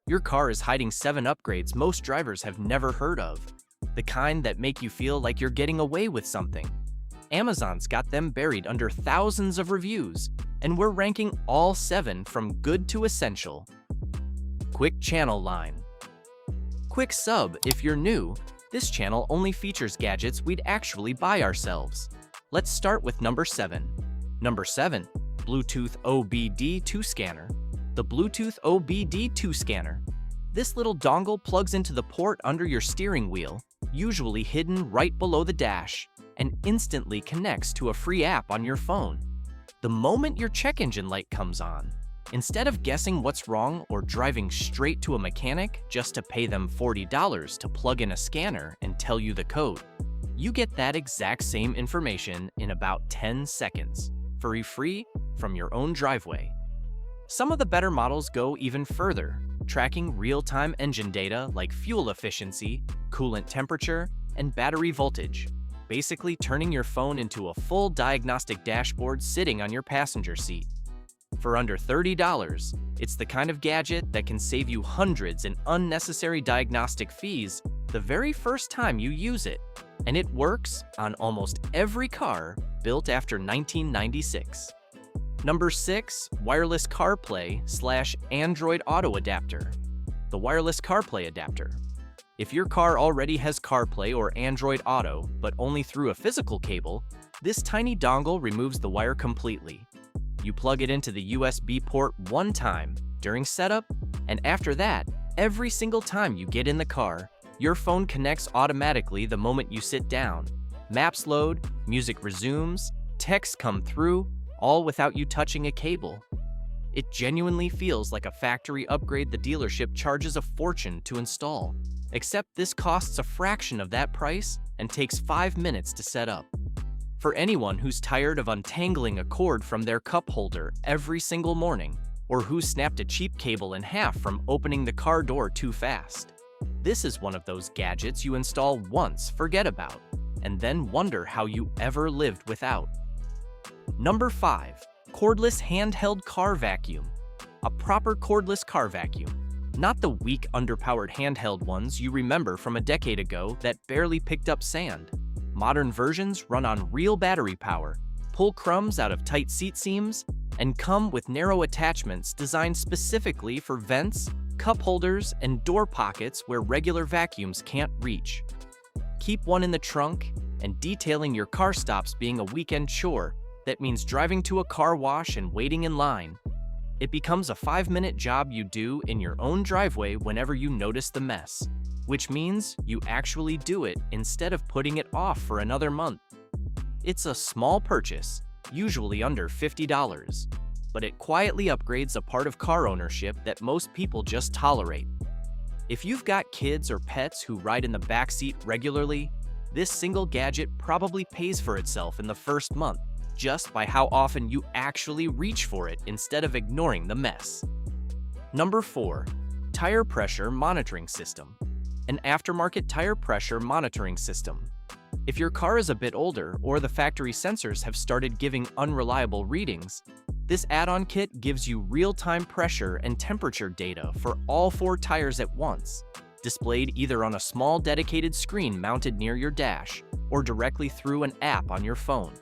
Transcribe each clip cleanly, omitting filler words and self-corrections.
Your car is hiding 7 upgrades most drivers have never heard of, the kind that make you feel like you're getting away with something. Amazon's got them buried under thousands of reviews, and we're ranking all 7 from good to essential. Quick channel line. Quick sub if you're new. This channel only features gadgets we'd actually buy ourselves. Let's start with number 7. Number 7. Bluetooth OBD2 Scanner. The Bluetooth OBD2 Scanner. This little dongle plugs into the port under your steering wheel, usually hidden right below the dash, and instantly connects to a free app on your phone. The moment your check engine light comes on, instead of guessing what's wrong or driving straight to a mechanic just to pay them $40 to plug in a scanner and tell you the code, you get that exact same information in about 10 seconds, for free from your own driveway. Some of the better models go even further, tracking real-time engine data like fuel efficiency, coolant temperature, and battery voltage, basically turning your phone into a full diagnostic dashboard sitting on your passenger seat. For under $30, it's the kind of gadget that can save you hundreds in unnecessary diagnostic fees the very first time you use it, and it works on almost every car built after 1996. Number 6. Wireless CarPlay/Android Auto Adapter. The wireless CarPlay adapter. If your car already has CarPlay or Android Auto, but only through a physical cable, this tiny dongle removes the wire completely. You plug it into the USB port one time during setup, and after that, every single time you get in the car, your phone connects automatically the moment you sit down. Maps load, music resumes, texts come through, all without you touching a cable. It genuinely feels like a factory upgrade the dealership charges a fortune to install, except this costs a fraction of that price and takes 5 minutes to set up. For anyone who's tired of untangling a cord from their cup holder every single morning, or who snapped a cheap cable in half from opening the car door too fast, this is one of those gadgets you install once, forget about, and then wonder how you ever lived without. Number 5. Cordless Handheld Car Vacuum. A proper cordless car vacuum. Not the weak, underpowered handheld ones you remember from a decade ago that barely picked up sand. Modern versions run on real battery power, pull crumbs out of tight seat seams, and come with narrow attachments designed specifically for vents, cup holders, and door pockets where regular vacuums can't reach. Keep one in the trunk, and detailing your car stops being a weekend chore that means driving to a car wash and waiting in line. It becomes a 5-minute job you do in your own driveway whenever you notice the mess, which means you actually do it instead of putting it off for another month. It's a small purchase, usually under $50, but it quietly upgrades a part of car ownership that most people just tolerate. If you've got kids or pets who ride in the backseat regularly, this single gadget probably pays for itself in the first month, just by how often you actually reach for it instead of ignoring the mess. Number 4. Tire Pressure Monitoring System. An aftermarket tire pressure monitoring system. If your car is a bit older or the factory sensors have started giving unreliable readings, this add-on kit gives you real-time pressure and temperature data for all 4 tires at once, displayed either on a small dedicated screen mounted near your dash or directly through an app on your phone.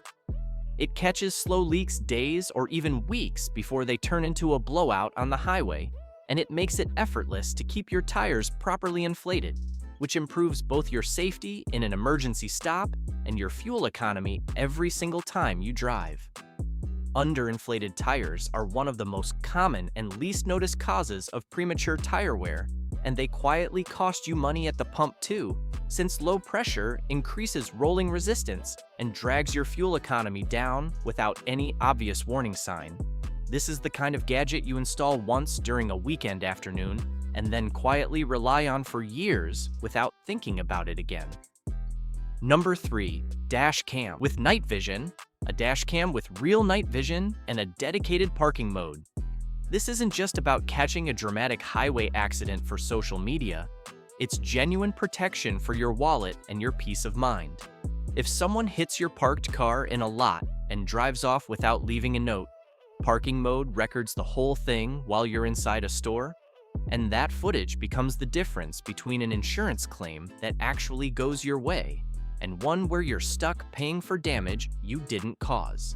It catches slow leaks days or even weeks before they turn into a blowout on the highway, and it makes it effortless to keep your tires properly inflated, which improves both your safety in an emergency stop and your fuel economy every single time you drive. Underinflated tires are one of the most common and least noticed causes of premature tire wear, and they quietly cost you money at the pump too, since low pressure increases rolling resistance and drags your fuel economy down without any obvious warning sign. This is the kind of gadget you install once during a weekend afternoon and then quietly rely on for years without thinking about it again. Number 3. Dash Cam with night vision. A dash cam with real night vision and a dedicated parking mode. This isn't just about catching a dramatic highway accident for social media. It's genuine protection for your wallet and your peace of mind. If someone hits your parked car in a lot and drives off without leaving a note, parking mode records the whole thing while you're inside a store, And that footage becomes the difference between an insurance claim that actually goes your way and one where you're stuck paying for damage you didn't cause.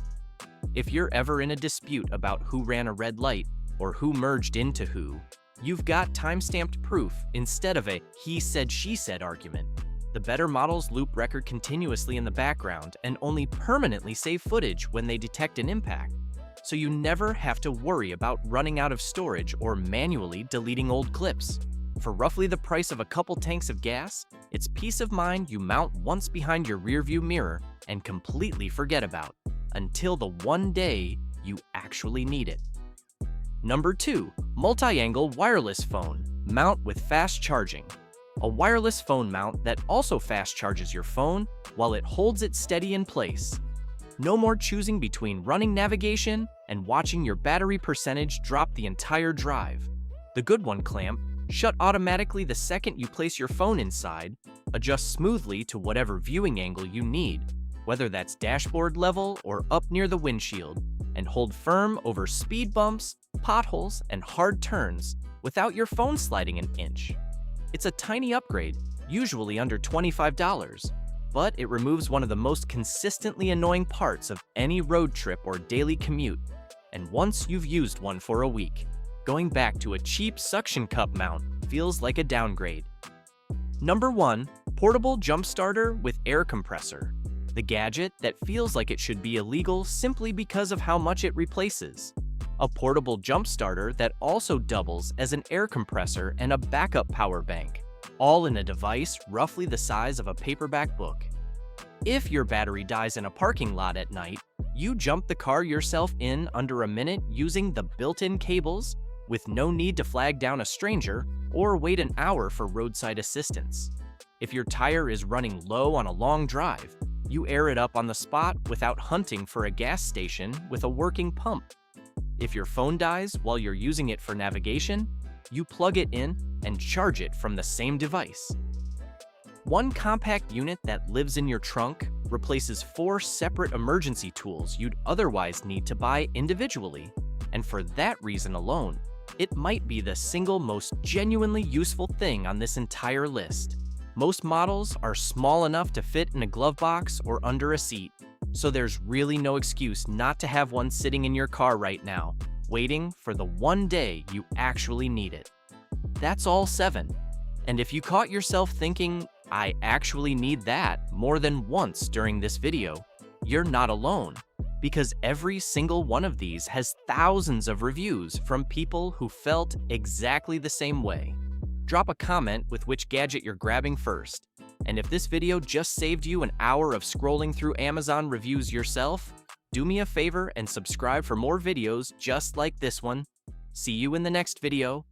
If you're ever in a dispute about who ran a red light or who merged into who, you've got time-stamped proof instead of a he said she said argument. The better models loop record continuously in the background and only permanently save footage when they detect an impact, so you never have to worry about running out of storage or manually deleting old clips. For roughly the price of a couple tanks of gas, it's peace of mind you mount once behind your rearview mirror and completely forget about, until the one day you actually need it. Number 2. Multi-angle wireless phone mount with fast charging. A wireless phone mount that also fast charges your phone while it holds it steady in place. No more choosing between running navigation and watching your battery percentage drop the entire drive. The Good One clamp, shut automatically the second you place your phone inside, adjusts smoothly to whatever viewing angle you need, whether that's dashboard level or up near the windshield, and hold firm over speed bumps, potholes, and hard turns without your phone sliding an inch. It's a tiny upgrade, usually under $25, but it removes one of the most consistently annoying parts of any road trip or daily commute, and once you've used one for a week, going back to a cheap suction cup mount feels like a downgrade. Number 1. Portable jump starter with air compressor. The gadget that feels like it should be illegal simply because of how much it replaces. A portable jump starter that also doubles as an air compressor and a backup power bank, all in a device roughly the size of a paperback book. If your battery dies in a parking lot at night, you jump the car yourself in under a minute using the built-in cables with no need to flag down a stranger or wait an hour for roadside assistance. If your tire is running low on a long drive, you air it up on the spot without hunting for a gas station with a working pump. If your phone dies while you're using it for navigation, you plug it in and charge it from the same device. One compact unit that lives in your trunk replaces 4 separate emergency tools you'd otherwise need to buy individually, and for that reason alone, it might be the single most genuinely useful thing on this entire list. Most models are small enough to fit in a glove box or under a seat, so there's really no excuse not to have one sitting in your car right now, waiting for the one day you actually need it. That's all 7. And if you caught yourself thinking, I actually need that more than once during this video, you're not alone, because every single one of these has thousands of reviews from people who felt exactly the same way. Drop a comment with which gadget you're grabbing first. And if this video just saved you an hour of scrolling through Amazon reviews yourself, do me a favor and subscribe for more videos just like this one. See you in the next video.